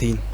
3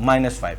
-5।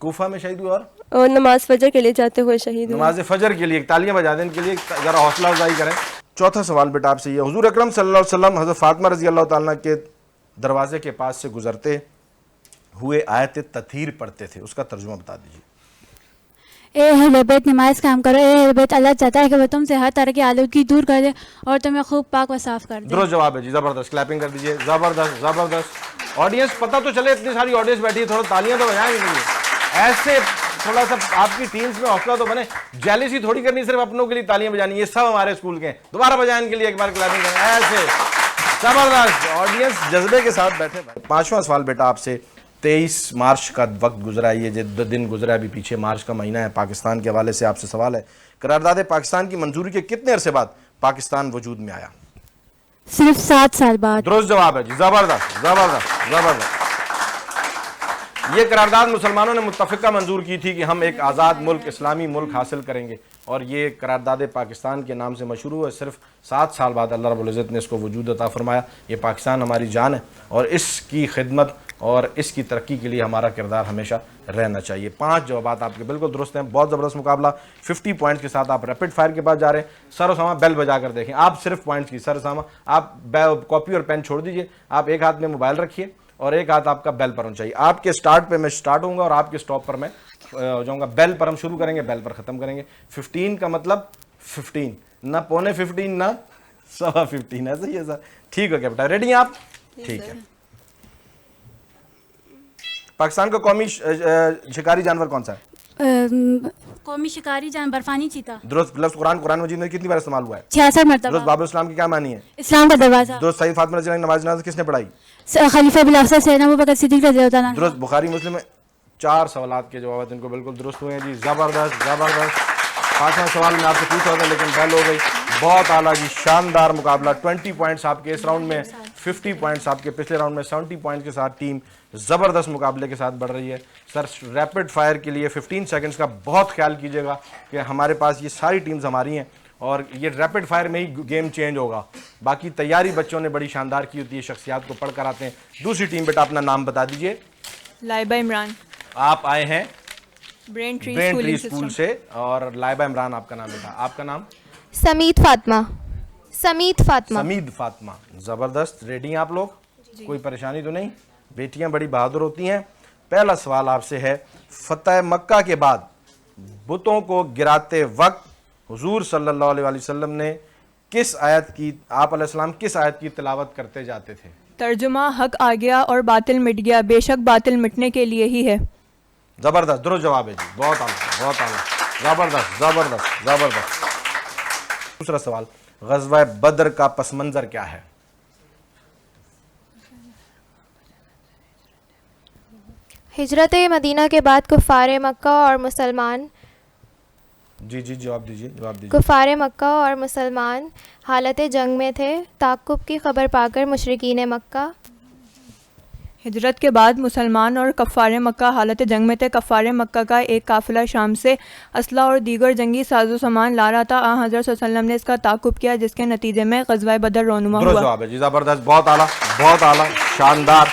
کوفہ میں شہید ہوئے اور نماز فجر کے لیے جاتے ہوئے شہید ہوئے. نماز فجر کے لیے. تالیاں بجا دیں ان کے لیے, ذرا حوصلہ افزائی کریں. چوتھا سوال بیٹا آپ سے یہ, حضور اکرم صلی اللہ علیہ وسلم حضرت فاطمہ رضی اللہ تعالیٰ کے دروازے کے پاس سے گزرتے ہوئے آیت تطہیر پڑھتے تھے, اس کا ترجمہ بتا دیجیے. اے اہل بیت نماز قائم کرو, اے اہل بیت اللہ چاہتا ہے کہ وہ تم سے ہر طرح کی آلودگی دور کر دے اور تمہیں خوب پاک و صاف کر دے. درست جواب ہے جی, زبردست, کلیپنگ کر دیجیے. زبردست زبردست. آڈینس پتہ تو چلے, اتنی ساری آڈینس بیٹھی ہے, تھوڑا تالیاں تو بجائیں گے. ایسے تھوڑا سا آپ کی ٹیمز میں حوصلہ تو بنے, جیلسی تھوڑی کرنی صرف اپنوں کے لیے تالیاں بجانی, یہ سب ہمارے اسکول کے ہیں. دوبارہ بجائیں ان کے لیے ایک بار کلیپنگ کریں. ایسے زبردست, آڈینس جذبے کے ساتھ بیٹھے. پانچواں سوال بیٹا آپ سے, 23 مارچ کا وقت گزرا ہے, یہ جو دن گزرا ہے ابھی پیچھے, مارچ کا مہینہ ہے. پاکستان کے حوالے سے آپ سے سوال ہے, قرارداد پاکستان کی منظوری کے کتنے عرصے بعد پاکستان وجود میں آیا؟ صرف 7 سال بعد. درست جواب ہے جی, زبردست زبردست زبردست. یہ قرارداد مسلمانوں نے متفقہ منظور کی تھی کہ ہم ایک آزاد ملک, اسلامی ملک حاصل کریں گے, اور یہ قرارداد پاکستان کے نام سے مشروع ہے. صرف 7 سال بعد اللہ رب العزت نے اس کو وجود عطا فرمایا. یہ پاکستان ہماری جان ہے اور اس کی خدمت اور اس کی ترقی کے لیے ہمارا کردار ہمیشہ رہنا چاہیے. 5 جوابات آپ کے بالکل درست ہیں. بہت زبردست مقابلہ, 50 پوائنٹس کے ساتھ آپ ریپڈ فائر کے پاس جا رہے ہیں. سر اسامہ بیل بجا کر دیکھیں, آپ صرف پوائنٹس کی. سر اسامہ آپ کاپی اور پین چھوڑ دیجئے, آپ ایک ہاتھ میں موبائل رکھیے اور ایک ہاتھ آپ کا بیل پر ہونا چاہیے. آپ کے سٹارٹ پہ میں سٹارٹ ہوں گا اور آپ کے سٹاپ پر میں ہو جاؤں گا. بیل پر ہم شروع کریں گے, بیل پر ختم کریں گے. 15 کا مطلب 15, نہ پونے 15 نہ 15.15, ایسا ہی ہے سر. ٹھیک ہے کیا بیٹا, ریڈی ہیں آپ؟ ٹھیک ہے. پاکستان کا قومی شکاری جانور کون سا ہے؟ قومی شکاری جانور برفانی چیتا. درست. لفظ قرآن مجید میں کتنی بار استعمال ہوا ہے؟ 66 مرتبہ. درست. باب الاسلام کی کیا معنی ہے؟ اسلام کا دروازہ. درست. سید فاطمہ رضی اللہ عنہا کی نماز جنازہ کس نے پڑھائی؟ خلیفہ بالافضل سیدنا ابوبکر صدیق رضی اللہ عنہ. درست. بخاری مسلم میں 4 سوالات کے جوابات ان کو بالکل درست ہوئے ہیں جی, زبردست زبردست. 5واں سوال میں آپ سے پوچھ رہا تھا لیکن بیل ہو گئی. بہت اعلیٰ جی, شاندار مقابلہ. 20 پوائنٹس آپ کے اس راؤنڈ میں, 50 پوائنٹس آپ کے پچھلے راؤنڈ میں. 70 پوائنٹس کے ساتھ ٹیم زبردست مقابلے کے ساتھ بڑھ رہی ہے. سر ریپڈ فائر کے لیے 15 سیکنڈز کا بہت خیال کیجیے گا کہ ہمارے پاس یہ ساری ٹیمز ہماری ہیں اور یہ ریپڈ فائر میں ہی گیم چینج ہوگا. باقی تیاری بچوں نے بڑی شاندار کی ہوتی ہے, شخصیات کو پڑھ کر آتے ہیں. دوسری ٹیم بیٹا اپنا نام بتا دیجئے. لائبہ عمران. آپ آئے ہیں برین ٹری اسکول سے, اور لائبہ عمران آپ کا نام بیٹا. آپ کا نام؟ سمیت فاطمہ. سمیت فاطمہ. سمید فاطمہ. زبردست. ریڈی ہیں آپ لوگ؟ کوئی پریشانی تو نہیں؟ بیٹیاں بڑی بہادر ہوتی ہیں. پہلا سوال آپ سے ہے, فتح مکہ کے بعد بتوں کو گراتے وقت حضور صلی اللہ علیہ وسلم نے کس آیت کی, آپ علیہ السلام کس آیت کی تلاوت کرتے جاتے تھے؟ ترجمہ حق آ گیا اور باطل مٹ گیا, بے شک باطل مٹنے کے لیے ہی ہے. زبردست. درست جواب ہے جی, بہت اعلیٰ بہت اعلیٰ. زبردست زبردست زبردست. دوسرا سوال, غزوہ بدر کا پس منظر کیا ہے؟ ہجرت مدینہ کے بعد کفار مکہ اور مسلمان جی جواب دیجیے, جواب دیجیے. کفار مکہ اور مسلمان حالت جنگ میں تھے. تعقب کی خبر پا کر مشرکین مکہ. ہجرت کے بعد مسلمان اور کفار مکہ حالت جنگ میں تھے. کفار مکہ کا ایک قافلہ شام سے اسلحہ اور دیگر جنگی ساز و سامان لا رہا تھا. حضرت صلی اللہ علیہ وسلم نے اس کا تعقب کیا, جس کے نتیجے میں غزوہ بدر رونما ہوا. درست جواب ہے جی, زبردست, بہت اعلیٰ شاندار,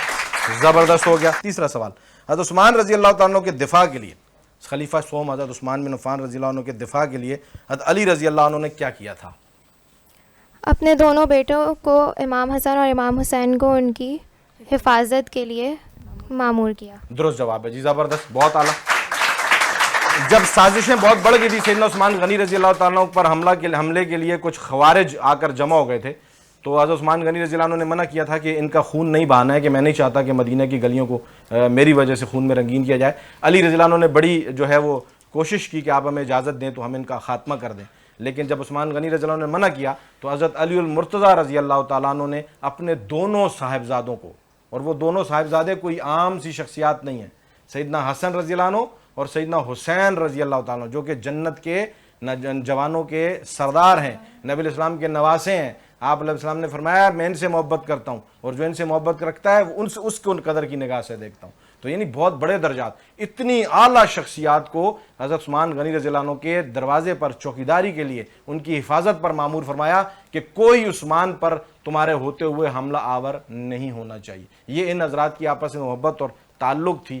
زبردست ہو گیا. تیسرا سوال, حضرت عثمان رضی اللہ تعالیٰ عنہ کے دفاع کے لیے, خلیفہ سوم حضرت عثمان بن عفان رضی اللہ عنہ کے دفاع کے لیے حضرت علی رضی اللہ عنہ نے کیا کیا تھا؟ اپنے دونوں بیٹوں کو, امام حسن اور امام حسین کو, ان کی حفاظت کے لیے مامور کیا. درست جواب ہے جی, زبردست, بہت اعلیٰ. جب سازشیں بہت بڑھ گئی تھی, سیدنا عثمان غنی رضی اللہ تعالیٰ عنہ پر حملے کے لیے کچھ خوارج آ کر جمع ہو گئے تھے, تو حضرت عثمان غنی رضی اللہ عنہ نے منع کیا تھا کہ ان کا خون نہیں بہانا ہے, کہ میں نہیں چاہتا کہ مدینہ کی گلیوں کو میری وجہ سے خون میں رنگین کیا جائے. علی رضی اللہ عنہ نے بڑی جو ہے وہ کوشش کی کہ آپ ہمیں اجازت دیں تو ہم ان کا خاتمہ کر دیں, لیکن جب عثمان غنی رضی اللہ عنہ نے منع کیا تو حضرت علی المرتضیٰ رضی اللہ تعالیٰ عنہ نے اپنے دونوں صاحبزادوں کو, اور وہ دونوں صاحبزادے کوئی عام سی شخصیات نہیں ہیں, سیدنا حسن رضی اللہ عنہ اور سیدنا حسین رضی اللہ تعالیٰ عنہ, جو کہ جنت کے جوانوں کے سردار ہیں, نبی علیہ السلام کے نواسے ہیں. آپ علیہ السلام نے فرمایا میں ان سے محبت کرتا ہوں, اور جو ان سے محبت رکھتا ہے اس کو ان قدر کی نگاہ سے دیکھتا ہوں. تو یعنی بہت بڑے درجات, اتنی اعلیٰ شخصیات کو حضرت عثمان غنی رضی اللہ عنہ کے دروازے پر چوکیداری کے لیے, ان کی حفاظت پر مامور فرمایا کہ کوئی عثمان پر تمہارے ہوتے ہوئے حملہ آور نہیں ہونا چاہیے. یہ ان حضرات کی آپس میں محبت اور تعلق تھی.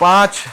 5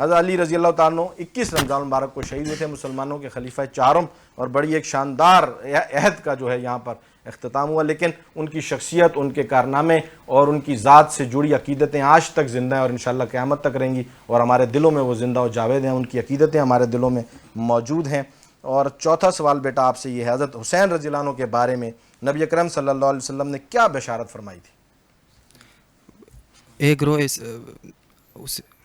حضرت علی رضی اللہ تعالیٰ 21 رمضان المبارک کو شہید ہوئے تھے، مسلمانوں کے خلیفہ چارم، اور بڑی ایک شاندار عہد کا جو ہے یہاں پر اختتام ہوا، لیکن ان کی شخصیت، ان کے کارنامے اور ان کی ذات سے جڑی عقیدتیں آج تک زندہ ہیں اور انشاءاللہ قیامت تک رہیں گی، اور ہمارے دلوں میں وہ زندہ و جاوید ہیں، ان کی عقیدتیں ہمارے دلوں میں موجود ہیں۔ اور چوتھا سوال بیٹا آپ سے یہ ہے، حضرت حسین رضی اللہ عنہ کے بارے میں نبی اکرم صلی اللہ علیہ وسلم نے کیا بشارت فرمائی تھی؟ ایک روز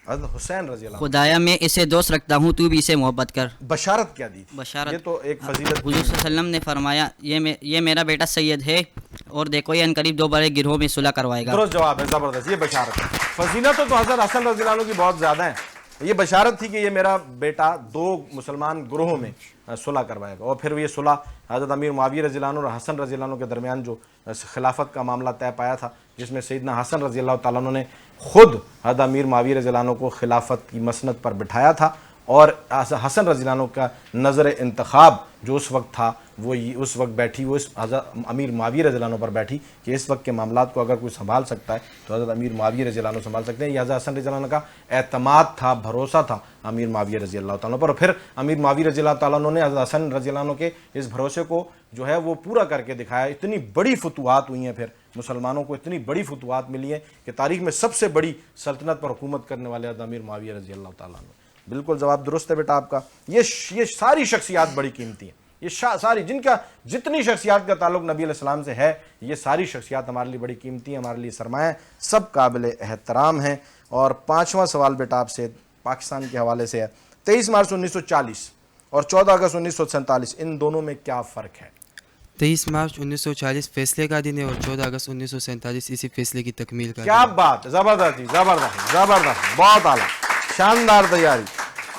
حضرت حسین رضی اللہ عنہ خدایا میں اسے دوست رکھتا ہوں، تو بھی اسے محبت کر۔ بشارت کیا دی تھی؟ بشارت یہ تو ایک فضیلت حضور صلی اللہ علیہ وسلم نے فرمایا یہ میرا بیٹا سید ہے اور دیکھو یہ انقریب دو بڑے گروہوں میں صلح کروائے گا۔ درست جواب ہے، زبردست، یہ بشارت ہے۔ فضیلت تو حضرت حسن رضی اللہ عنہ کی بہت زیادہ ہیں، یہ بشارت تھی کہ یہ میرا بیٹا دو مسلمان گروہوں میں صلح کروائے گا، اور پھر یہ صلح حضرت امیر معاویہ رضی اللہ عنہ اور حسن رضی اللہ عنہ کے درمیان جو خلافت کا معاملہ طے پایا تھا، جس میں سیدنا حسن رضی اللہ تعالیٰ عنہ نے خود حضرت امیر معاویہ رضی اللہ عنہ کو خلافت کی مسند پر بٹھایا تھا، اور حسن رضی اللہ عنہ کا نظر انتخاب جو اس وقت تھا وہ اس وقت بیٹھی، وہ اس حضرت امیر معاویہ رضی اللہ عنہ پر بیٹھی کہ اس وقت کے معاملات کو اگر کوئی سنبھال سکتا ہے تو حضرت امیر معاویہ رضی اللہ عنہ سنبھال سکتے ہیں۔ یہ حضرت حسن رضی اللہ عنہ کا اعتماد تھا، بھروسہ تھا امیر معاویہ رضی اللہ تعالیٰ پر، اور پھر امیر معاویہ رضی اللہ تعالیٰ عنہ نے حضرت حسن رضی اللہ عنہ کے اس بھروسے کو جو ہے وہ پورا کر کے دکھایا۔ اتنی بڑی فتوحات ہوئی ہیں، پھر مسلمانوں کو اتنی بڑی فتوحات ملی ہیں کہ تاریخ میں سب سے بڑی سلطنت پر حکومت کرنے والے حضرت امیر معاویہ رضی اللہ تعالیٰ عنہ۔ بالکل جواب درست ہے بیٹا آپ کا۔ یہ ساری شخصیات بڑی قیمتی ہیں، یہ ساری جن کا جتنی شخصیات کا تعلق نبی علیہ السلام سے ہے، یہ ساری شخصیات ہمارے لیے بڑی قیمتی ہیں، ہمارے لیے سرمایہ ہیں، سب قابل احترام ہیں۔ اور پانچواں سوال بیٹا آپ سے پاکستان کے حوالے سے ہے، 23 مارچ 1940 اور 14 اگست 1947 ان دونوں میں کیا فرق ہے؟ 23 مارچ 1940 فیصلے کا دن ہے اور 14 اگست 1947 اسی فیصلے کی تکمیل کا دن کیا ہے۔ بات، زبردست جی، زبردست زبردست، بہت اعلیٰ، شاندار تیاری۔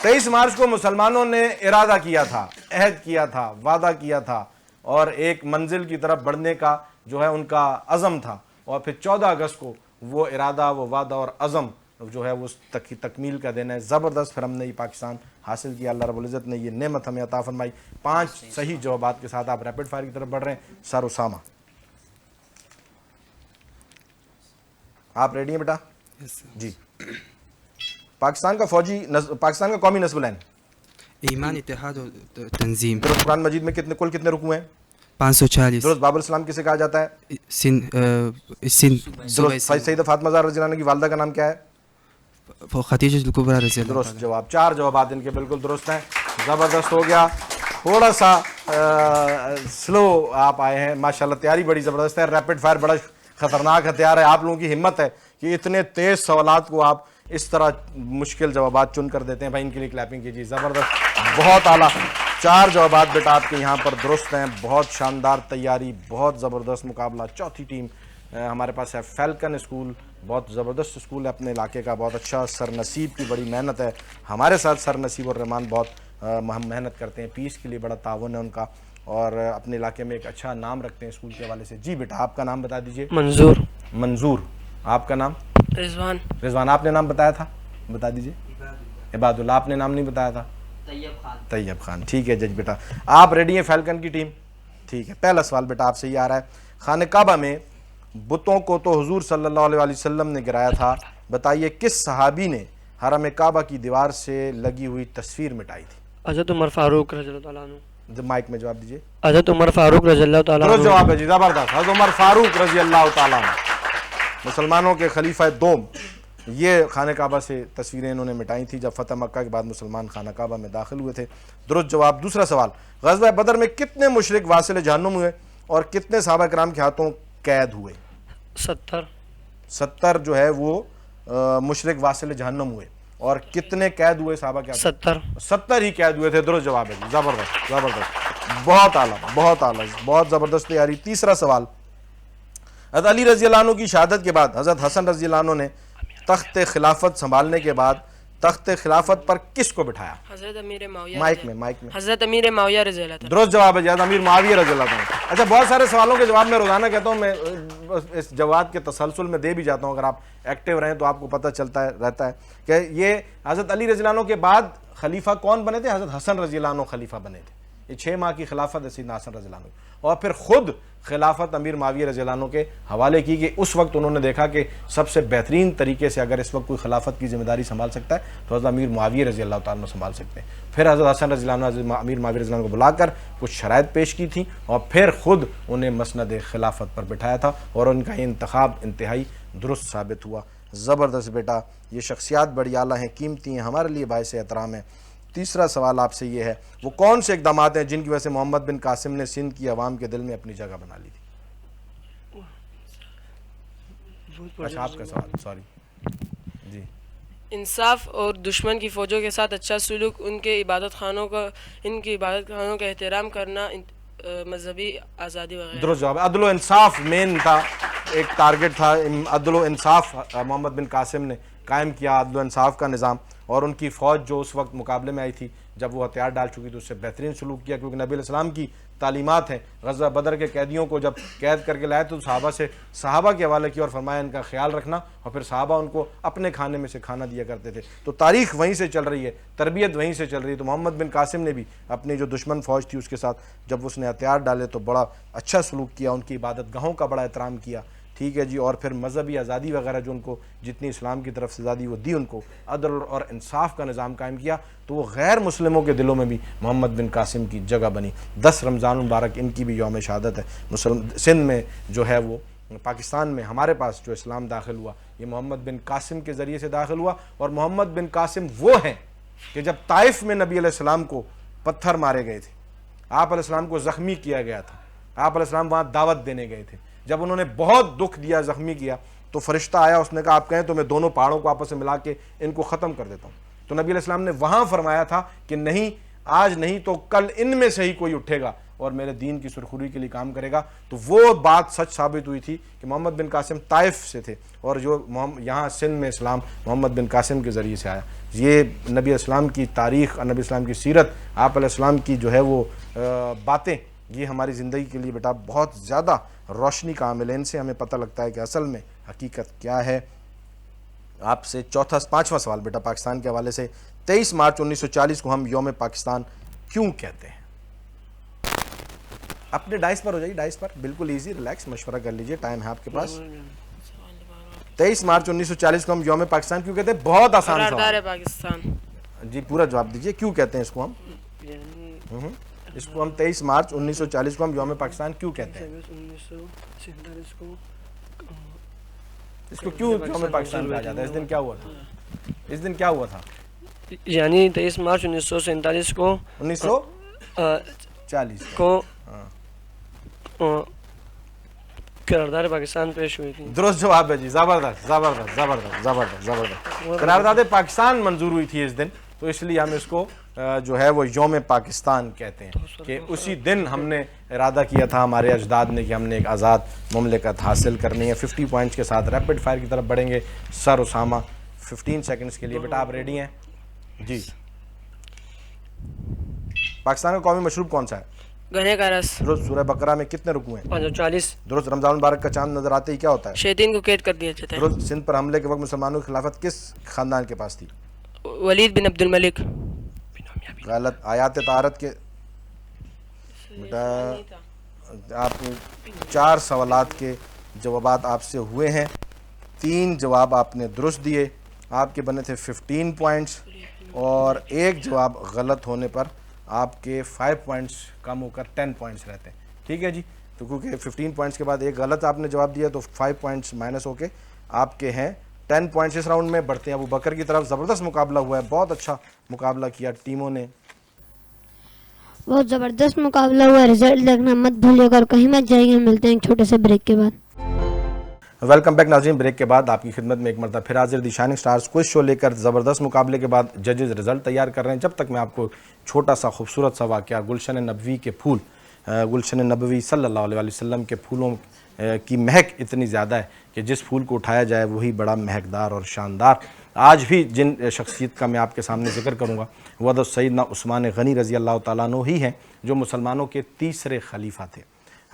23 مارچ کو مسلمانوں نے ارادہ کیا تھا، عہد کیا تھا، وعدہ کیا تھا، اور ایک منزل کی طرف بڑھنے کا جو ہے ان کا عزم تھا، اور پھر 14 اگست کو وہ ارادہ، وہ وعدہ اور عزم جو ہے وہ تکمیل کا دن ہے۔ زبردست، پھر ہم نے یہ پاکستان حاصل کیا، اللہ رب العزت نے یہ نعمت ہمیں عطا فرمائی۔ 5 صحیح جوابات کے ساتھ آپ ریپڈ فائر کی طرف بڑھ رہے ہیں۔ سر اسامہ، آپ ریڈی ہیں بیٹا؟ جی۔ پاکستان کا قومی نصب العین، ایمان، اتحاد اور تنظیم۔ درست۔ قرآن مجید میں کل کتنے رکوع ہیں؟ 540۔ درست۔ باب الاسلام کسے کہا جاتا ہے؟ سندھ۔ درست۔ سیدہ فاطمہ زہرا رضی اللہ عنہ کی والدہ کا نام کیا ہے؟ خدیجہ الکبریٰ رضی اللہ عنہا۔ درست جواب، 4 جوابات ان کے بالکل درست ہیں۔ زبردست ہو گیا، تھوڑا سا سلو آپ آئے ہیں، ماشاءاللہ تیاری بڑی زبردست ہے۔ ریپڈ فائر بڑا خطرناک ہتھیار ہے، آپ لوگوں کی ہمت ہے کہ اتنے تیز سوالات کو آپ اس طرح مشکل جوابات چن کر دیتے ہیں، بھائی ان کے لیے کلیپنگ کیجیے۔ زبردست، بہت اعلیٰ، 4 جوابات بیٹا آپ کے یہاں پر درست ہیں، بہت شاندار تیاری، بہت زبردست مقابلہ۔ چوتھی ٹیم ہمارے پاس ہے فیلکن اسکول، بہت زبردست اسکول ہے اپنے علاقے کا، بہت اچھا، سر نصیب کی بڑی محنت ہے، ہمارے ساتھ سر نصیب اور رحمان بہت محنت کرتے ہیں، پیس کے لیے بڑا تعاون ہے ان کا، اور اپنے علاقے میں ایک اچھا نام رکھتے ہیں اسکول کے حوالے سے۔ جی بیٹا آپ کا نام بتا دیجئے۔ منظور۔ منظور، آپ کا نام؟ رضوان۔ رضوان، آپ نے نام بتایا تھا، بتا دیجئے۔ عباد اللہ، آپ نے نام نہیں بتایا تھا؟ طیب خان، ٹھیک ہے جج بیٹا، آپ ریڈی ہیں فیلکن کی ٹیم؟ ٹھیک ہے، پہلا سوال بیٹا آپ سے یہ آ رہا ہے، خانہ کعبہ میں بتوں کو تو حضور صلی اللہ علیہ وسلم نے گرایا تھا، بتائیے کس صحابی نے حرم کعبہ کی دیوار سے لگی ہوئی تصویر مٹائی تھی؟ حضرت عمر فاروق رضی اللہ تعالیٰ عنہ۔ مائک میں جواب دیجئے۔ حضرت عمر فاروق رضی اللہ تعالیٰ عنہ۔ درست جواب ہے جی، زبردست، حضرت عمر فاروق رضی اللہ تعالیٰ عنہ، مسلمانوں کے خلیفہ دوم۔ یہ خانہ کعبہ سے تصویریں انہوں نے مٹائی تھی جب فتح مکہ کے بعد مسلمان خانہ کعبہ میں داخل ہوئے تھے۔ درست جواب۔ دوسرا سوال، غزوہ بدر میں کتنے مشرک واصل جہنم ہوئے اور کتنے صحابہ کرام کے ہاتھوں قید ہوئے؟ 70 جو ہے وہ مشرک واصل جہنم ہوئے، اور کتنے قید ہوئے صحابہ کے ہاتھوں؟ 70 ہی قید ہوئے تھے۔ درست جواب ہے جی، زبردست زبردست، بہت اعلیٰ بہت اعلیٰ، بہت زبردست تیاری۔ تیسرا سوال، حضرت علی رضی اللہ عنہ کی شہادت کے بعد حضرت حسن رضی اللہ عنہ نے تخت خلافت سنبھالنے کے بعد تخت خلافت پر کس کو بٹھایا؟ حضرت امیر معاویہ، مائک میں حضرت امیر معاویہ رضی اللہ عنہ۔ درست جواب ہے جی، امیر معاویہ رضی اللہ عنہ۔ اچھا، بہت سارے سوالوں کے جواب میں روزانہ کہتا ہوں، میں اس جواب کے تسلسل میں دے بھی جاتا ہوں، اگر آپ ایکٹیو رہیں تو آپ کو پتہ چلتا ہے رہتا ہے کہ یہ حضرت علی رضی اللہ عنہ کے بعد خلیفہ کون بنے تھے؟ حضرت حسن رضی اللہ عنہ خلیفہ بنے تھے۔ یہ 6 ماہ کی خلافت ہے سیدنا حسن رضی اللہ عنہ، اور پھر خود خلافت امیر معاویہ رضی اللہ عنہ کے حوالے کی کہ اس وقت انہوں نے دیکھا کہ سب سے بہترین طریقے سے اگر اس وقت کوئی خلافت کی ذمہ داری سنبھال سکتا ہے تو حضرت امیر معاویہ رضی اللہ تعالیٰ عنہ سنبھال سکتے ہیں۔ پھر حضرت حسن رضی اللہ عنہ امیر معاویہ رضی اللہ عنہ کو بلا کر کچھ شرائط پیش کی تھیں اور پھر خود انہیں مسند خلافت پر بٹھایا تھا، اور ان کا یہ انتخاب انتہائی درست ثابت ہوا۔ زبردست بیٹا، یہ شخصیات بڑی اعلیٰ ہیں، قیمتی ہیں، ہمارے لیے باعث احترام ہے۔ تیسرا سوال آپ سے یہ ہے، وہ کون سے اقدامات ہیں جن کی وجہ سے محمد بن قاسم نے سندھ کی عوام کے دل میں اپنی جگہ بنا لی تھی؟ اچھا آپ کا سوال، سوری جی۔ انصاف اور دشمن کی فوجوں کے ساتھ اچھا سلوک، ان کی عبادت خانوں کا احترام کرنا، مذہبی آزادی وغیرہ۔ درست جواب ہے، عدل و انصاف مین تھا، ایک ٹارگٹ تھا، عدل و انصاف محمد بن قاسم نے قائم کیا، عدل و انصاف کا نظام، اور ان کی فوج جو اس وقت مقابلے میں آئی تھی جب وہ ہتھیار ڈال چکی تو اس سے بہترین سلوک کیا، کیونکہ نبی علیہ السلام کی تعلیمات ہیں۔ غزوہ بدر کے قیدیوں کو جب قید کر کے لائے تو صحابہ کے حوالے کیا اور فرمایا ان کا خیال رکھنا، اور پھر صحابہ ان کو اپنے کھانے میں سے کھانا دیا کرتے تھے۔ تو تاریخ وہیں سے چل رہی ہے، تربیت وہیں سے چل رہی ہے۔ تو محمد بن قاسم نے بھی اپنی جو دشمن فوج تھی اس کے ساتھ جب اس نے ہتھیار ڈالے تو بڑا اچھا سلوک کیا، ان کی عبادت گاہوں کا بڑا احترام کیا، ٹھیک ہے جی، اور پھر مذہبی آزادی وغیرہ جو ان کو جتنی اسلام کی طرف سے آزادی وہ دی ان کو، عدل اور انصاف کا نظام قائم کیا، تو وہ غیر مسلموں کے دلوں میں بھی محمد بن قاسم کی جگہ بنی۔ 10 رمضان المبارک ان کی بھی یوم شہادت ہے۔ سندھ میں جو ہے وہ پاکستان میں ہمارے پاس جو اسلام داخل ہوا یہ محمد بن قاسم کے ذریعے سے داخل ہوا، اور محمد بن قاسم وہ ہیں کہ جب طائف میں نبی علیہ السلام کو پتھر مارے گئے تھے، آپ علیہ السلام کو زخمی کیا گیا تھا، آپ علیہ السلام وہاں دعوت دینے گئے تھے، جب انہوں نے بہت دکھ دیا، زخمی کیا، تو فرشتہ آیا، اس نے کہا آپ کہیں تو میں دونوں پہاڑوں کو آپس میں ملا کے ان کو ختم کر دیتا ہوں۔ تو نبی علیہ السلام نے وہاں فرمایا تھا کہ نہیں، آج نہیں تو کل ان میں سے ہی کوئی اٹھے گا اور میرے دین کی سرخروئی کے لیے کام کرے گا۔ تو وہ بات سچ ثابت ہوئی تھی کہ محمد بن قاسم طائف سے تھے، اور جو یہاں سندھ میں اسلام محمد بن قاسم کے ذریعے سے آیا۔ یہ نبی اسلام کی تاریخ اور نبی اسلام کی سیرت، آپ علیہ السلام کی جو ہے وہ باتیں، یہ ہماری زندگی کے لیے بیٹا بہت زیادہ روشنی کا عامل ہے۔ ان سے ہمیں پتہ لگتا ہے کہ اصل میں حقیقت کیا ہے۔ آپ سے پانچواں سوال بیٹا پاکستان کے حوالے سے، 23 مارچ 1940 کو ہم یوم پاکستان کیوں کہتے ہیں؟ اپنے ڈائس پر ہو جائیے، ڈائس پر، بالکل ایزی، ریلیکس، مشورہ کر لیجئے، ٹائم ہے آپ کے پاس۔ 23 مارچ 1940 کو ہم یوم پاکستان کیوں کہتے ہیں؟ بہت آسان سوال ہے پاکستان جی، پورا جواب دیجئے، کیوں کہتے ہیں اس کو ہم؟ اس کو ہم 23 مارچ 1940 کو ہم یوم پاکستان کیوں کہتے ہیں؟ اس کو کیوں یوم پاکستان کہا جاتا ہے؟ اس دن کیا ہوا تھا؟ اس دن کیا ہوا تھا؟ یعنی 23 مارچ 1947 کو 1940 کو قرارداد پاکستان پیش ہوئی تھی۔ درست جواب ہے جی، زبردست زبردست زبردست زبردست زبردست۔ قرارداد پاکستان منظور ہوئی تھی اس دن، تو اس لیے ہم اس کو جو ہے وہ یوم پاکستان کہتے ہیں کہ اسی دن ہم نے ارادہ کیا تھا ہمارے اجداد نے کہ ہم نے ایک آزاد مملکت حاصل کرنی ہے۔ 50 پوائنٹس کے ساتھ ریپڈ فائر کی طرف بڑھیں گے۔ سر اسامہ 15 سیکنڈز کے لیے، بیٹا آپ ریڈی ہیں؟ جی۔ پاکستان کا قومی مشروب کون سا ہے؟ گنے کا رس۔ درست۔ سورہ بقرہ میں کتنے رکوع ہیں؟ 540۔ درست۔ رمضان مبارک کا چاند نظر آتے ہی کیا ہوتا ہے؟ شیطین کو قید کر دیا جاتا ہے۔ درست۔ سندھ پر حملے کے وقت مسلمانوں کی خلافت کس خاندان کے پاس تھی؟ ولید بن عبد الملک۔ غلط۔ آیات طہارت کے بیٹا آپ 4 سوالات کے جوابات آپ سے ہوئے ہیں، 3 جواب آپ نے درست دیے، آپ کے بنے تھے 15 پوائنٹس، اور 1 جواب غلط ہونے پر آپ کے 5 پوائنٹس کم ہو کر 10 پوائنٹس رہتے ہیں، ٹھیک ہے جی۔ تو کیونکہ 15 پوائنٹس کے بعد 1 غلط آپ نے جواب دیا تو 5 پوائنٹس مائنس ہو کے آپ کے ہیں 10 پوائنٹس۔ اس راؤنڈ میں بڑھتے ہیں ابو بکر کی طرف۔ زبردست مقابلہ ہوا ہے، بہت اچھا مقابلہ کیا ٹیموں نے، بہت زبردست مقابلہ ہوا، رزلٹ دیکھنا مت بھولیے گا اور کہیں مت جائیے۔ ملتے ہیں ایک چھوٹے سے بریک کے بعد۔ ویلکم بیک ناظرین، بریک کے بعد آپ کی خدمت میں ایک مرتبہ پھر حاضر دی شائننگ سٹارز کوئز شو لے کر۔ زبردست مقابلے کے بعد ججز رزلٹ تیار کر رہے ہیں۔ جب تک میں آپ کو چھوٹا سا خوبصورت سا واقعہ، گلشن نبوی کے پھول، گلشن نبوی صلی اللہ علیہ وسلم کے پھولوں کی مہک اتنی زیادہ ہے کہ جس پھول کو اٹھایا جائے وہی بڑا مہکدار اور شاندار۔ آج بھی جن شخصیت کا میں آپ کے سامنے ذکر کروں گا وہ حضرت سیدنا عثمان غنی رضی اللہ تعالیٰ عنہ ہی ہیں، جو مسلمانوں کے تیسرے خلیفہ تھے۔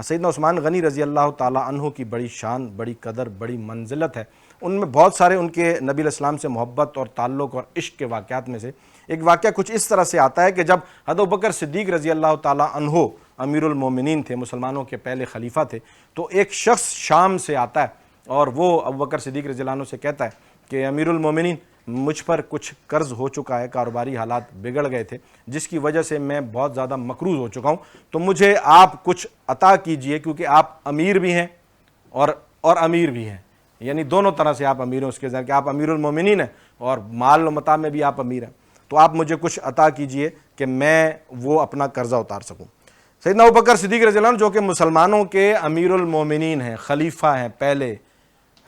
سیدنا عثمان غنی رضی اللہ تعالیٰ عنہ کی بڑی شان، بڑی قدر، بڑی منزلت ہے. ان میں بہت سارے ان کے نبی علیہ السلام سے محبت اور تعلق اور عشق کے واقعات میں سے ایک واقعہ کچھ اس طرح سے آتا ہے کہ جب حضرت ابوبکر صدیق رضی اللہ تعالیٰ عنہ امیر المومنین تھے، مسلمانوں کے پہلے خلیفہ تھے، تو ایک شخص شام سے آتا ہے اور وہ ابوبکر صدیق رضی اللہ عنہ سے کہتا ہے کہ امیر المومنین مجھ پر کچھ قرض ہو چکا ہے، کاروباری حالات بگڑ گئے تھے جس کی وجہ سے میں بہت زیادہ مقروض ہو چکا ہوں، تو مجھے آپ کچھ عطا کیجئے، کیونکہ آپ امیر بھی ہیں اور امیر بھی ہیں، یعنی دونوں طرح سے آپ امیر ہیں، اس کے ذریعے کہ آپ امیر المومنین ہیں اور مال و متاع میں بھی آپ امیر ہیں، تو آپ مجھے کچھ عطا کیجئے کہ میں وہ اپنا قرضہ اتار سکوں. سیدنا ابوبکر صدیق رضی اللہ عنہ جو کہ مسلمانوں کے امیر المومنین ہیں، خلیفہ ہیں پہلے،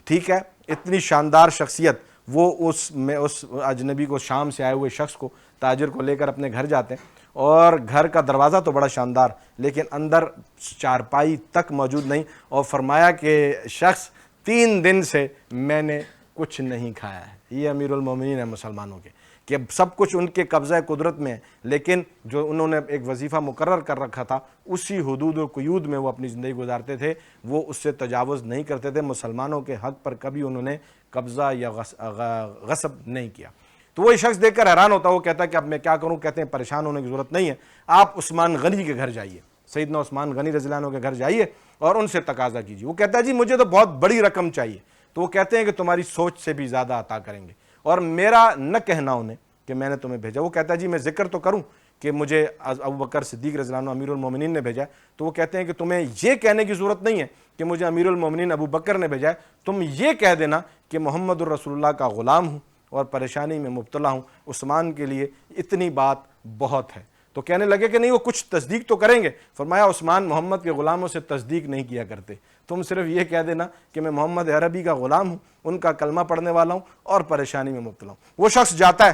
ٹھیک ہے، اتنی شاندار شخصیت، وہ اس اجنبی کو، شام سے آئے ہوئے شخص کو، تاجر کو لے کر اپنے گھر جاتے ہیں، اور گھر کا دروازہ تو بڑا شاندار لیکن اندر چارپائی تک موجود نہیں، اور فرمایا کہ شخص 3 دن سے میں نے کچھ نہیں کھایا ہے. یہ امیر المومنین ہے مسلمانوں کے، کہ سب کچھ ان کے قبضہ قدرت میں ہے، لیکن جو انہوں نے ایک وظیفہ مقرر کر رکھا تھا اسی حدود و قیود میں وہ اپنی زندگی گزارتے تھے، وہ اس سے تجاوز نہیں کرتے تھے، مسلمانوں کے حق پر کبھی انہوں نے قبضہ یا غصب نہیں کیا. تو وہ شخص دیکھ کر حیران ہوتا ہے، وہ کہتا ہے کہ اب میں کیا کروں؟ کہتے ہیں پریشان ہونے کی ضرورت نہیں ہے، آپ عثمان غنی کے گھر جائیے، سیدنا عثمان غنی رضی اللہ عنہ کے گھر جائیے اور ان سے تقاضا کیجیے. وہ کہتا ہے جی مجھے تو بہت بڑی رقم چاہیے. تو وہ کہتے ہیں کہ تمہاری سوچ سے بھی زیادہ عطا کریں گے، اور میرا نہ کہنا انہیں کہ میں نے تمہیں بھیجا. وہ کہتا ہے جی میں ذکر تو کروں کہ مجھے ابوبکر صدیق رضی اللہ عنہ امیر المومنین نے بھیجا. تو وہ کہتے ہیں کہ تمہیں یہ کہنے کی ضرورت نہیں ہے کہ مجھے امیر المومنین ابوبکر نے بھیجا ہے، تم یہ کہہ دینا کہ محمد الرسول اللہ کا غلام ہوں اور پریشانی میں مبتلا ہوں. عثمان کے لیے اتنی بات بہت ہے. تو کہنے لگے کہ نہیں وہ کچھ تصدیق تو کریں گے. فرمایا عثمان محمد کے غلاموں سے تصدیق نہیں کیا کرتے، تم صرف یہ کہہ دینا کہ میں محمد عربی کا غلام ہوں، ان کا کلمہ پڑھنے والا ہوں اور پریشانی میں مبتلا ہوں. وہ شخص جاتا ہے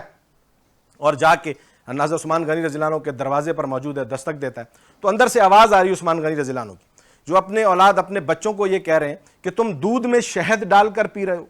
اور جا کے حضرت عثمان غنی رضی اللہ عنہ کے دروازے پر موجود ہے، دستک دیتا ہے. تو اندر سے آواز آ رہی ہے عثمان غنی رضی اللہ عنہ کی، جو اپنے اولاد، اپنے بچوں کو یہ کہہ رہے ہیں کہ تم دودھ میں شہد ڈال کر پی رہے ہو،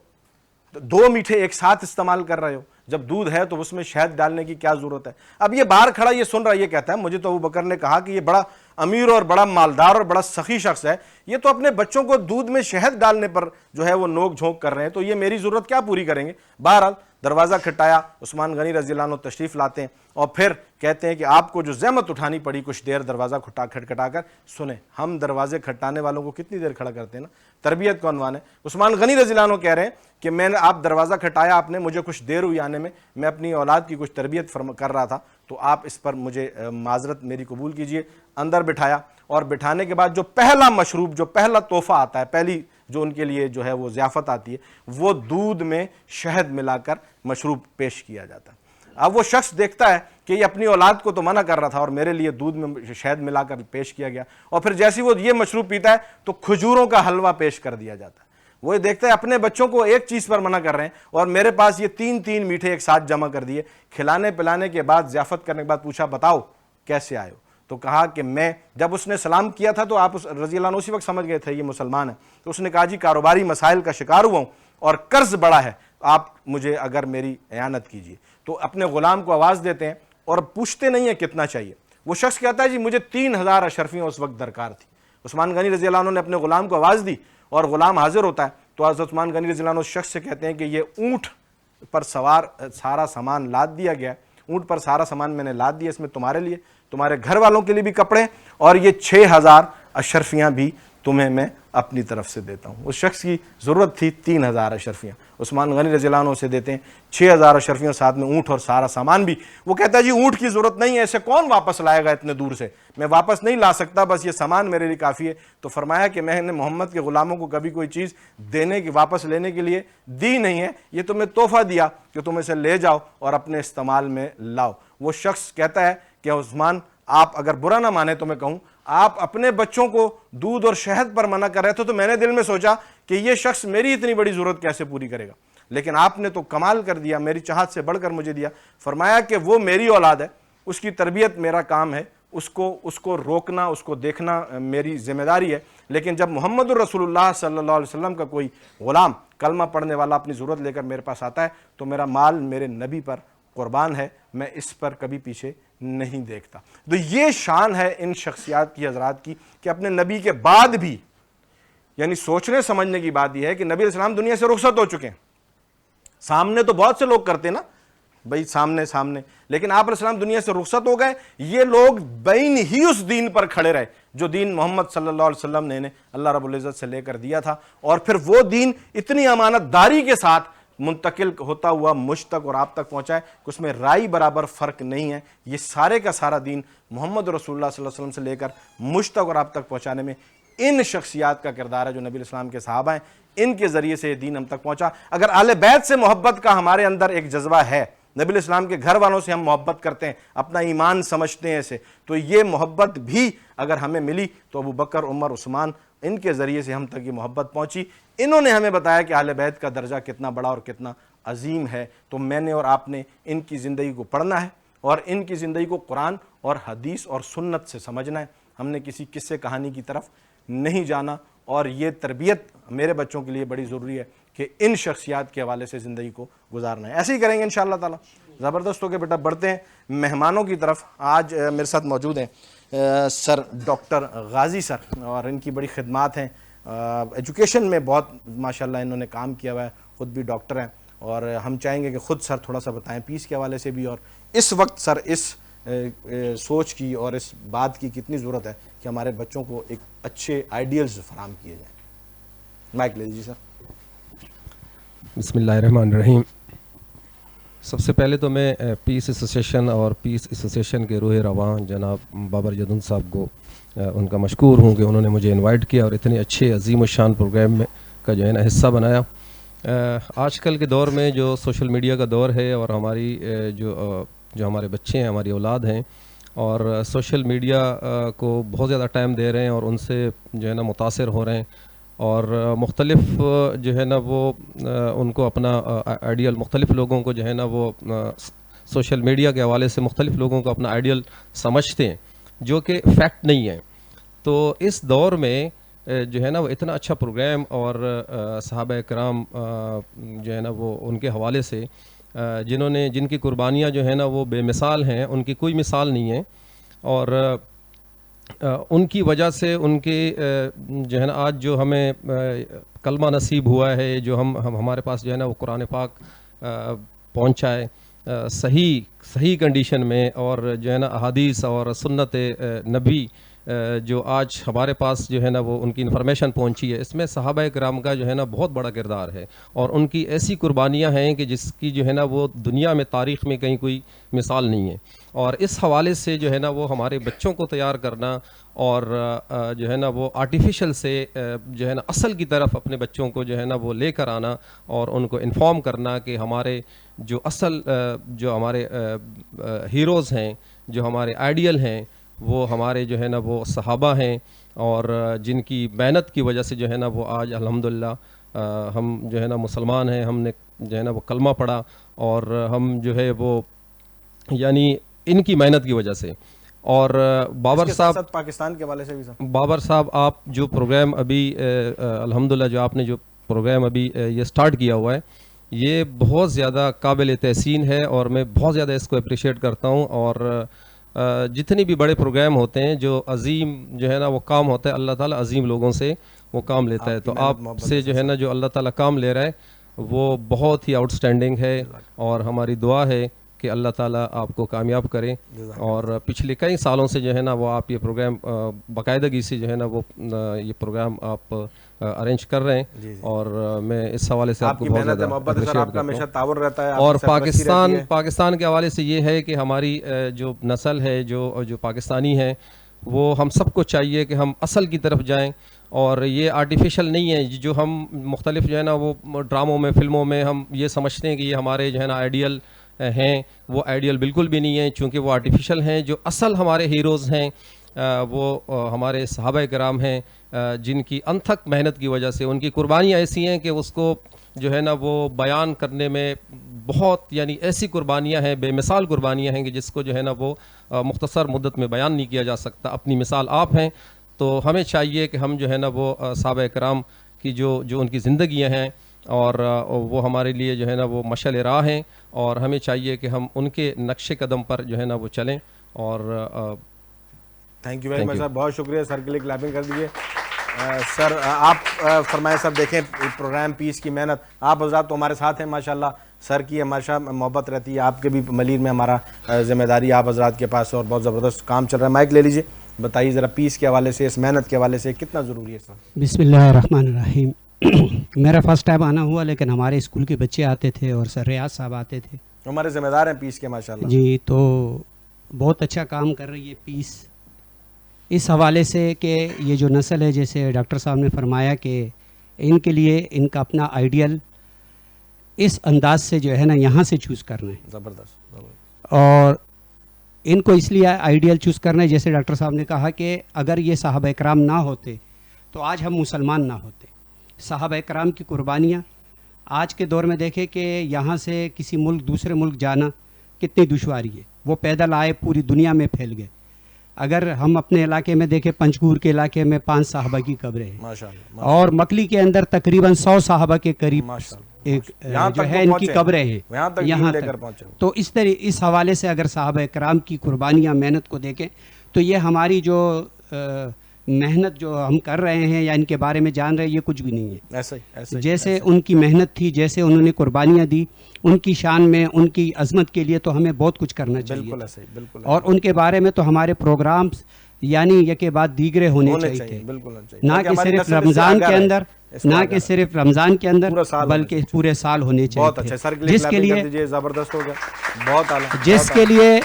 2 میٹھے ایک ساتھ استعمال کر رہے ہو، جب دودھ ہے تو اس میں شہد ڈالنے کی کیا ضرورت ہے؟ اب یہ باہر کھڑا یہ سن رہا ہے، یہ کہتا ہے مجھے تو ابوبکر نے کہا کہ یہ بڑا امیر اور بڑا مالدار اور بڑا سخی شخص ہے، یہ تو اپنے بچوں کو دودھ میں شہد ڈالنے پر جو ہے وہ نوک جھونک کر رہے ہیں، تو یہ میری ضرورت کیا پوری کریں گے؟ بہرحال دروازہ کھٹایا، عثمان غنی رضی اللہ عنہ تشریف لاتے ہیں اور پھر کہتے ہیں کہ آپ کو جو زحمت اٹھانی پڑی کچھ دیر دروازہ کھٹکھٹا کر، سنیں ہم دروازے کھٹانے والوں کو کتنی دیر کھڑا کرتے ہیں نا، تربیت کا عنوان ہے. عثمان غنی رضی اللہ عنہ کہہ رہے ہیں کہ میں نے آپ دروازہ کھٹایا، آپ نے مجھے کچھ دیر ہوئی آنے میں اپنی اولاد کی کچھ تربیت کر رہا تھا، تو آپ اس پر مجھے معذرت میری قبول کیجئے. اندر بٹھایا اور بٹھانے کے بعد جو پہلا مشروب، جو پہلا تحفہ آتا ہے، پہلی جو ان کے لیے جو ہے وہ ضیافت آتی ہے، وہ دودھ میں شہد ملا کر مشروب پیش کیا جاتا ہے. اب وہ شخص دیکھتا ہے کہ یہ اپنی اولاد کو تو منع کر رہا تھا اور میرے لیے دودھ میں شہد ملا کر پیش کیا گیا، اور پھر جیسے وہ یہ مشروب پیتا ہے تو کھجوروں کا حلوہ پیش کر دیا جاتا ہے. وہ یہ دیکھتا ہے اپنے بچوں کو ایک چیز پر منع کر رہے ہیں اور میرے پاس یہ 3 میٹھے ایک ساتھ جمع کر دیے. کھلانے پلانے کے بعد، ضیافت کرنے کے بعد پوچھا بتاؤ کیسے آئے ہو؟ تو کہا کہ میں جب اس نے سلام کیا تھا تو آپ رضی اللہ عنہ اسی وقت سمجھ گئے تھے یہ مسلمان ہے. تو اس نے کہا جی کاروباری مسائل کا شکار ہوا ہوں اور قرض بڑا ہے، آپ مجھے اگر میری اعانت کیجیے. تو اپنے غلام کو آواز دیتے ہیں اور پوچھتے نہیں ہیں کتنا چاہیے. وہ شخص کہتا ہے جی مجھے 3000 اشرفیاں اس وقت درکار تھی. عثمان غنی رضی اللہ عنہ نے اپنے غلام کو آواز دی اور غلام حاضر ہوتا ہے. تو حضرت عثمان غنی رضی اللہ عنہ اس شخص سے کہتے ہیں کہ یہ اونٹ پر سوار سارا سامان لاد دیا گیا ہے، اونٹ پر سارا سامان میں نے لاد دیا، اس میں تمہارے لیے، تمہارے گھر والوں کے لیے بھی کپڑے، اور یہ 6000 اشرفیاں بھی تمہیں میں اپنی طرف سے دیتا ہوں. اس شخص کی ضرورت تھی 3000 اشرفیاں، عثمان غنی رضی اللہ عنہ سے دیتے ہیں 6000 اشرفیاں، ساتھ میں اونٹ اور سارا سامان بھی. وہ کہتا ہے جی اونٹ کی ضرورت نہیں ہے، اسے کون واپس لائے گا اتنے دور سے، میں واپس نہیں لا سکتا، بس یہ سامان میرے لیے کافی ہے. تو فرمایا کہ میں نے محمد کے غلاموں کو کبھی کوئی چیز دینے کی، واپس لینے کے لیے دی نہیں ہے، یہ تمہیں تحفہ دیا کہ تم اسے لے جاؤ اور اپنے استعمال میں لاؤ. وہ شخص کہتا ہے کہ عثمان آپ اگر برا نہ مانے تو میں کہوں، آپ اپنے بچوں کو دودھ اور شہد پر منع کر رہے تھے تو میں نے دل میں سوچا کہ یہ شخص میری اتنی بڑی ضرورت کیسے پوری کرے گا، لیکن آپ نے تو کمال کر دیا، میری چاہت سے بڑھ کر مجھے دیا. فرمایا کہ وہ میری اولاد ہے، اس کی تربیت میرا کام ہے، اس کو روکنا، اس کو دیکھنا میری ذمہ داری ہے. لیکن جب محمد الرسول اللہ صلی اللہ علیہ وسلم کا کوئی غلام کلمہ پڑھنے والا اپنی ضرورت لے کر میرے پاس آتا ہے تو میرا مال میرے نبی پر قربان ہے، میں اس پر کبھی پیچھے نہیں دیکھتا. تو یہ شان ہے ان شخصیات کی حضرات کی کہ اپنے نبی کے بعد بھی, یعنی سوچنے سمجھنے کی بات یہ ہے کہ نبی علیہ السلام دنیا سے رخصت ہو چکے ہیں. سامنے تو بہت سے لوگ کرتے نا بھائی, سامنے, لیکن آپ علیہ السلام دنیا سے رخصت ہو گئے. یہ لوگ بین ہی اس دین پر کھڑے رہے جو دین محمد صلی اللہ علیہ وسلم نے انہیں اللہ رب العزت سے لے کر دیا تھا, اور پھر وہ دین اتنی امانت داری کے ساتھ منتقل ہوتا ہوا مجھ تک اور آپ تک پہنچا ہے کہ اس میں رائی برابر فرق نہیں ہے. یہ سارے کا سارا دین محمد رسول اللہ صلی اللہ علیہ وسلم سے لے کر مجھ تک اور آپ تک پہنچانے میں ان شخصیات کا کردار ہے جو نبی علیہ السلام کے صحابہ ہیں. ان کے ذریعے سے یہ دین ہم تک پہنچا. اگر اہل بیت سے محبت کا ہمارے اندر ایک جذبہ ہے, نبی علیہ السلام کے گھر والوں سے ہم محبت کرتے ہیں, اپنا ایمان سمجھتے ہیں اسے, تو یہ محبت بھی اگر ہمیں ملی تو ابو بکر, عمر, عثمان, ان کے ذریعے سے ہم تک یہ محبت پہنچی. انہوں نے ہمیں بتایا کہ اہل بیت کا درجہ کتنا بڑا اور کتنا عظیم ہے. تو میں نے اور آپ نے ان کی زندگی کو پڑھنا ہے اور ان کی زندگی کو قرآن اور حدیث اور سنت سے سمجھنا ہے. ہم نے کسی قصے کہانی کی طرف نہیں جانا, اور یہ تربیت میرے بچوں کے لیے بڑی ضروری ہے کہ ان شخصیات کے حوالے سے زندگی کو گزارنا ہے. ایسے ہی کریں گے انشاءاللہ تعالی. زبردست ہو کے بیٹا بڑھتے ہیں مہمانوں کی طرف. آج میرے ساتھ موجود ہیں سر ڈاکٹر غازی سر, اور ان کی بڑی خدمات ہیں. ایجوکیشن میں بہت ماشاءاللہ انہوں نے کام کیا ہوا ہے, خود بھی ڈاکٹر ہیں, اور ہم چاہیں گے کہ خود سر تھوڑا سا بتائیں پیس کے حوالے سے بھی, اور اس وقت سر اس سوچ کی اور اس بات کی کتنی ضرورت ہے کہ ہمارے بچوں کو ایک اچھے آئیڈیلز فراہم کیے جائیں. مائک لے لیجیے سر. بسم اللہ الرحمن الرحیم. سب سے پہلے تو میں پیس ایسوسیشن اور پیس ایسوسیشن کے روح رواں جناب بابر جدن صاحب کو ان کا مشکور ہوں کہ انہوں نے مجھے انوائٹ کیا اور اتنے اچھے عظیم الشان پروگرام میں کا جو ہے نا حصہ بنایا. آج کل کے دور میں جو سوشل میڈیا کا دور ہے, اور ہماری جو ہمارے بچے ہیں, ہماری اولاد ہیں, اور سوشل میڈیا کو بہت زیادہ ٹائم دے رہے ہیں اور ان سے جو ہے نا متاثر ہو رہے ہیں, اور مختلف جو ہے نا وہ ان کو اپنا آئیڈیل, مختلف لوگوں کو جو ہے نا وہ سوشل میڈیا کے حوالے سے مختلف لوگوں کو اپنا آئیڈیل سمجھتے ہیں جو کہ فیکٹ نہیں ہے. تو اس دور میں جو ہے نا وہ اتنا اچھا پروگرام اور صحابہ کرام جو ہے نا وہ ان کے حوالے سے جن کی قربانیاں جو ہے نا وہ بے مثال ہیں, ان کی کوئی مثال نہیں ہے, اور ان کی وجہ سے ان کے جو ہے نا آج جو ہمیں کلمہ نصیب ہوا ہے, جو ہمارے پاس جو ہے نا وہ قرآن پاک پہنچا ہے صحیح کنڈیشن میں, اور جو ہے نا احادیث اور سنت نبی جو آج ہمارے پاس جو ہے نا وہ ان کی انفارمیشن پہنچی ہے, اس میں صحابہ کرام کا جو ہے نا بہت بڑا کردار ہے, اور ان کی ایسی قربانیاں ہیں کہ جس کی جو ہے نا وہ دنیا میں تاریخ میں کہیں کوئی مثال نہیں ہے. اور اس حوالے سے جو ہے نا وہ ہمارے بچوں کو تیار کرنا, اور جو ہے نا وہ آرٹیفیشل سے جو ہے نا اصل کی طرف اپنے بچوں کو جو ہے نا وہ لے کر آنا, اور ان کو انفارم کرنا کہ ہمارے جو اصل جو ہمارے ہیروز ہیں, جو ہمارے آئیڈیل ہیں, وہ ہمارے جو ہے نا وہ صحابہ ہیں, اور جن کی محنت کی وجہ سے جو ہے نا وہ آج الحمدللہ ہم جو ہے نا مسلمان ہیں, ہم نے جو ہے نا وہ کلمہ پڑھا, اور ہم جو ہے وہ یعنی ان کی محنت کی وجہ سے. اور بابر صاحب پاکستان کے حوالے سے بھی سر, بابر صاحب آپ جو پروگرام ابھی الحمدللہ جو آپ نے جو پروگرام ابھی یہ سٹارٹ کیا ہوا ہے, یہ بہت زیادہ قابل تحسین ہے, اور میں بہت زیادہ اس کو اپریشیٹ کرتا ہوں. اور جتنی بھی بڑے پروگرام ہوتے ہیں جو عظیم جو ہے نا وہ کام ہوتا ہے, اللہ تعالیٰ عظیم لوگوں سے وہ کام لیتا ہے. تو آپ سے جو ہے نا جو اللہ تعالیٰ کام لے رہا ہے وہ بہت ہی آؤٹ اسٹینڈنگ ہے, اور ہماری دعا ہے کہ اللہ تعالیٰ آپ کو کامیاب کرے. اور پچھلے کئی سالوں سے جو ہے نا وہ آپ یہ پروگرام باقاعدگی سے جو ہے نا وہ یہ پروگرام آپ ارینج کر رہے ہیں, اور میں اس حوالے سے آپ کو بہت زیادہ اپریشیٹ کرتا ہوں. اور پاکستان کے حوالے سے یہ ہے کہ ہماری جو نسل ہے جو پاکستانی ہے, وہ ہم سب کو چاہیے کہ ہم اصل کی طرف جائیں, اور یہ آرٹیفیشل نہیں ہے جو ہم مختلف جو ہے نا وہ ڈراموں میں, فلموں میں ہم یہ سمجھتے ہیں کہ یہ ہمارے جو ہے نا آئیڈیل ہیں, وہ آئیڈیل بالکل بھی نہیں ہیں, چونکہ وہ آرٹیفیشل ہیں. جو اصل ہمارے ہیروز ہیں وہ ہمارے صحابہ کرام ہیں, جن کی انتھک محنت کی وجہ سے ان کی قربانیاں ایسی ہیں کہ اس کو جو ہے نا وہ بیان کرنے میں بہت یعنی ایسی قربانیاں ہیں, بے مثال قربانیاں ہیں کہ جس کو جو ہے نا وہ مختصر مدت میں بیان نہیں کیا جا سکتا. اپنی مثال آپ ہیں, تو ہمیں چاہیے کہ ہم جو ہے نا وہ صحابہ کرام کی جو ان کی زندگیاں ہیں, اور وہ ہمارے لیے جو ہے نا وہ مشعل راہ ہیں, اور ہمیں چاہیے کہ ہم ان کے نقش قدم پر جو ہے نا وہ چلیں. اور تھینک یو ویری مچ سر, بہت شکریہ سر کے لیے, کلیپنگ کر دیجیے. سر آپ فرمائیں سر, دیکھیں پروگرام پیس کی محنت, آپ حضرات تو ہمارے ساتھ ہیں ماشاءاللہ, سر کی ہمیشہ محبت رہتی ہے, آپ کے بھی ملیر میں ہمارا ذمہ داری آپ حضرات کے پاس اور بہت زبردست کام چل رہا ہے. مائک لے لیجیے, بتائیے ذرا پیس کے حوالے سے, اس محنت کے حوالے سے کتنا ضروری ہے سر؟ بسم اللہ الرحمن الرحیم. میرا فرسٹ ٹائم آنا ہوا, لیکن ہمارے اسکول کے بچے آتے تھے اور سر ریاض صاحب آتے تھے, ہمارے ذمہ دار ہیں پیس کے ماشاءاللہ. جی, تو بہت اچھا کام کر رہی ہے پیس اس حوالے سے کہ یہ جو نسل ہے, جیسے ڈاکٹر صاحب نے فرمایا کہ ان کے لیے ان کا اپنا آئیڈیل اس انداز سے جو ہے نا یہاں سے چوز کرنا ہے. زبردست. اور ان کو اس لیے آئیڈیل چوز کرنا ہے, جیسے ڈاکٹر صاحب نے کہا کہ اگر یہ صحابہ اکرام نہ ہوتے تو آج ہم مسلمان نہ ہوتے. صحابہ اکرام کی قربانیاں آج کے دور میں دیکھیں کہ یہاں سے کسی ملک دوسرے ملک جانا کتنی دشواری ہے, وہ پیدل آئے پوری دنیا میں پھیل گئے. اگر ہم اپنے علاقے میں دیکھیں, پنجگور کے علاقے میں 5 صحابہ کی قبریں ہیں, اور مکلی کے اندر تقریباً 100 صحابہ کے قریب ایک جو ہے ان کی قبریں ہیں یہاں تک. تو اس حوالے سے اگر صحابہ اکرام کی قربانیاں محنت کو دیکھیں تو یہ ہماری جو محنت جو ہم کر رہے ہیں یا ان کے بارے میں جان رہے ہیں, یہ کچھ بھی نہیں ہے. جیسے ان کی محنت تھی, جیسے انہوں نے قربانیاں دی, ان کی شان میں, ان کی عظمت کے لیے تو ہمیں بہت کچھ کرنا چاہیے. اور ان کے بارے میں تو ہمارے پروگرامز یعنی یہ کے بعد دیگرے ہونے چاہیے تھے, نہ کہ صرف رمضان کے اندر, نہ کہ صرف رمضان کے اندر, بلکہ پورے سال ہونے چاہیے, جس کے لیے زبردست ہو گیا, بہت اعلیٰ, جس کے لیے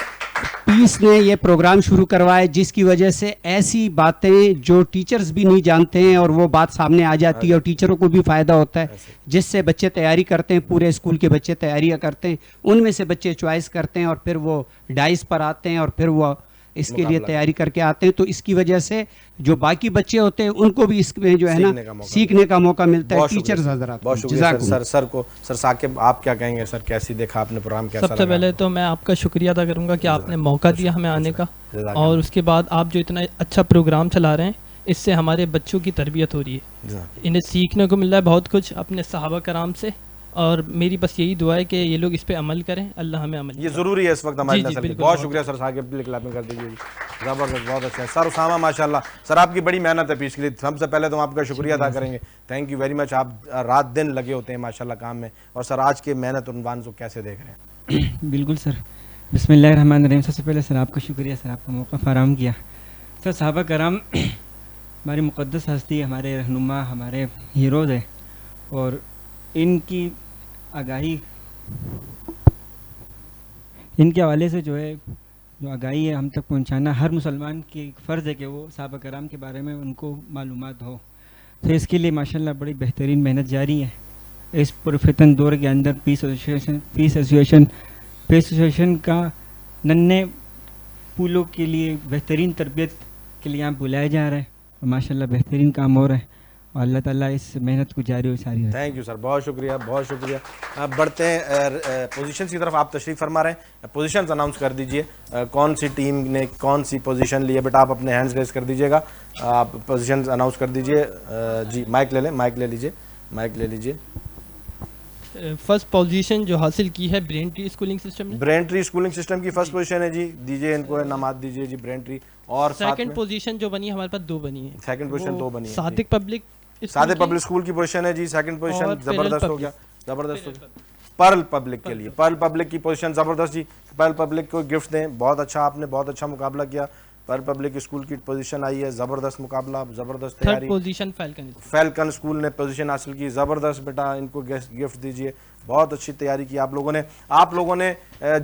پیس نے یہ پروگرام شروع کروائے, جس کی وجہ سے ایسی باتیں جو ٹیچرز بھی نہیں جانتے ہیں اور وہ بات سامنے آ جاتی ہے اور ٹیچروں کو بھی فائدہ ہوتا ہے, جس سے بچے تیاری کرتے ہیں, پورے اسکول کے بچے تیاریاں کرتے ہیں, ان میں سے بچے چوائس کرتے ہیں اور پھر وہ ڈائس پر آتے ہیں اور پھر وہ اس کے لیے تیاری کر کے آتے ہیں. تو اس کی وجہ سے جو باقی بچے ہوتے ہیں ان کو بھی اس میں جو ہے نا سیکھنے کا موقع ملتا ہے. ٹیچرز حضرات بہت شکریہ. سر کو سر ثاقب آپ کیا کہیں گے سر, کیسی دیکھا آپ نے پروگرام, کیسا لگا؟ سب سے پہلے تو میں آپ کا شکریہ ادا کروں گا کہ آپ نے موقع دیا ہمیں آنے کا, اور اس کے بعد آپ جو اتنا اچھا پروگرام چلا رہے ہیں, اس سے ہمارے بچوں کی تربیت ہو رہی ہے, انہیں سیکھنے کو مل رہا ہے بہت کچھ اپنے صحابہ کرام سے, اور میری بس یہی دعا ہے کہ یہ لوگ اس پہ عمل کریں, اللہ ہمیں عمل یہ ضروری ہے اس وقت ہماری نسل کی. بہت شکریہ سر, ثاقب کلاپنگ کر دیجیے, زبردست, بہت اچھا. سر اسامہ ماشاءاللہ, سر آپ کی بڑی محنت ہے پیس کے لیے, سب سے پہلے تو ہم آپ کا شکریہ ادا کریں گے, تھینک یو ویری مچ. آپ رات دن لگے ہوتے ہیں ماشاءاللہ کام میں, اور سر آج کے محنت عنوان کو کیسے دیکھ رہے ہیں؟ بالکل سر, بسم اللہ الرحمن الرحیم. سب سے پہلے سر آپ کا شکریہ, سر آپ کا موقع فراہم کیا. سر صحابہ کرام ہماری مقدس ہستی, ہمارے رہنما, ہمارے ہیروز ہیں, اور ان کی آگاہی, ان کے حوالے سے جو ہے جو آگاہی ہے ہم تک پہنچانا ہر مسلمان کی فرض ہے کہ وہ صحابہ کرام کے بارے میں ان کو معلومات ہو. تو اس کے لیے ماشاءاللہ بڑی بہترین محنت جاری ہے. اس پرفتن دور کے اندر پیس ایسوسیشن کا ننھے پھولوں کے لیے بہترین تربیت کے لیے آپ بلائے جا رہے ہیں, اور ماشاءاللہ بہترین کام ہو رہا ہے, اور اللہ تعالیٰ اس محنت کو جاری و ساری. تھینک یو سر, بہت شکریہ, بہت شکریہ. بڑھتے ہیں پوزیشنز کی طرف, آپ تشریف فرما رہے ہیں, پوزیشنز اناؤنس کر دیجئے, کون سی ٹیم نے کون سی پوزیشن لی ہے. بیٹا آپ اپنے ہینڈز ریز کر دیجئے گا, آپ پوزیشنز اناؤنس کر دیجئے. جی مائک لے لیں, مائک لے لیجئے, مائک لے لیجئے. فرسٹ پوزیشن جو حاصل کی ہے برین ٹری اسکولنگ سسٹم نے, برین ٹری اسکولنگ سسٹم کی فرسٹ پوزیشن ہے جی, دیجئے ان کو نمات دیجئے جی, برین ٹری. اور سیکنڈ پوزیشن جو بنی ہے ہمارے پاس 2 بنی ہیں, سیکنڈ پوزیشن 2 بنی ہے, صادق پبلک اسکول کی پوزیشن ہے جی, سیکنڈ پوزیشن زبردست ہو گیا, زبردست ہو گیا. پرل پبلک کے لیے, پرل پبلک کی پوزیشن زبردست جی, پرل پبلک کو گفٹ دیں, بہت اچھا, آپ نے بہت اچھا مقابلہ کیا. پرل پبلک اسکول کی پوزیشن آئی ہے, زبردست مقابلہ, زبردست تیاری. تھرڈ پوزیشن فیلکن اسکول نے پوزیشن حاصل کی, زبردست بیٹا, ان کو گفٹ دیجیے, بہت اچھی تیاری کی آپ لوگوں نے. آپ لوگوں نے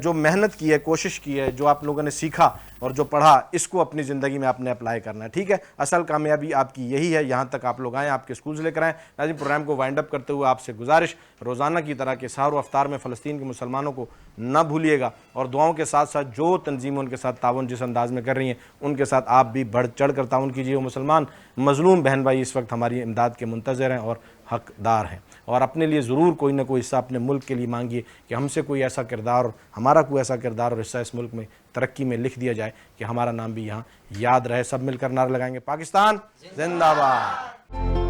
جو محنت کی ہے, کوشش کی ہے, جو آپ لوگوں نے سیکھا اور جو پڑھا, اس کو اپنی زندگی میں آپ نے اپلائی کرنا ہے, ٹھیک ہے. اصل کامیابی آپ کی یہی ہے, یہاں تک آپ لوگ آئیں, آپ کے اسکول سے لے کر آئیں. ناظرین, پروگرام کو وائنڈ اپ کرتے ہوئے آپ سے گزارش, روزانہ کی طرح کے سحر و افطار میں فلسطین کے مسلمانوں کو نہ بھولیے گا, اور دعاؤں کے ساتھ ساتھ جو تنظیمیں ان کے ساتھ تعاون جس انداز میں کر رہی ہیں, ان کے ساتھ آپ بھی بڑھ چڑھ کر تعاون کیجیے. وہ مسلمان مظلوم بہن بھائی اس وقت ہماری امداد کے منتظر ہیں اور حقدار ہیں, اور اپنے لیے ضرور کوئی نہ کوئی حصہ اپنے ملک کے لیے مانگیے کہ ہم سے کوئی ایسا کردار, ہمارا کوئی ایسا کردار اور حصہ اس ملک میں ترقی میں لکھ دیا جائے کہ ہمارا نام بھی یہاں یاد رہے. سب مل کر نعرہ لگائیں گے, پاکستان زندہ باد.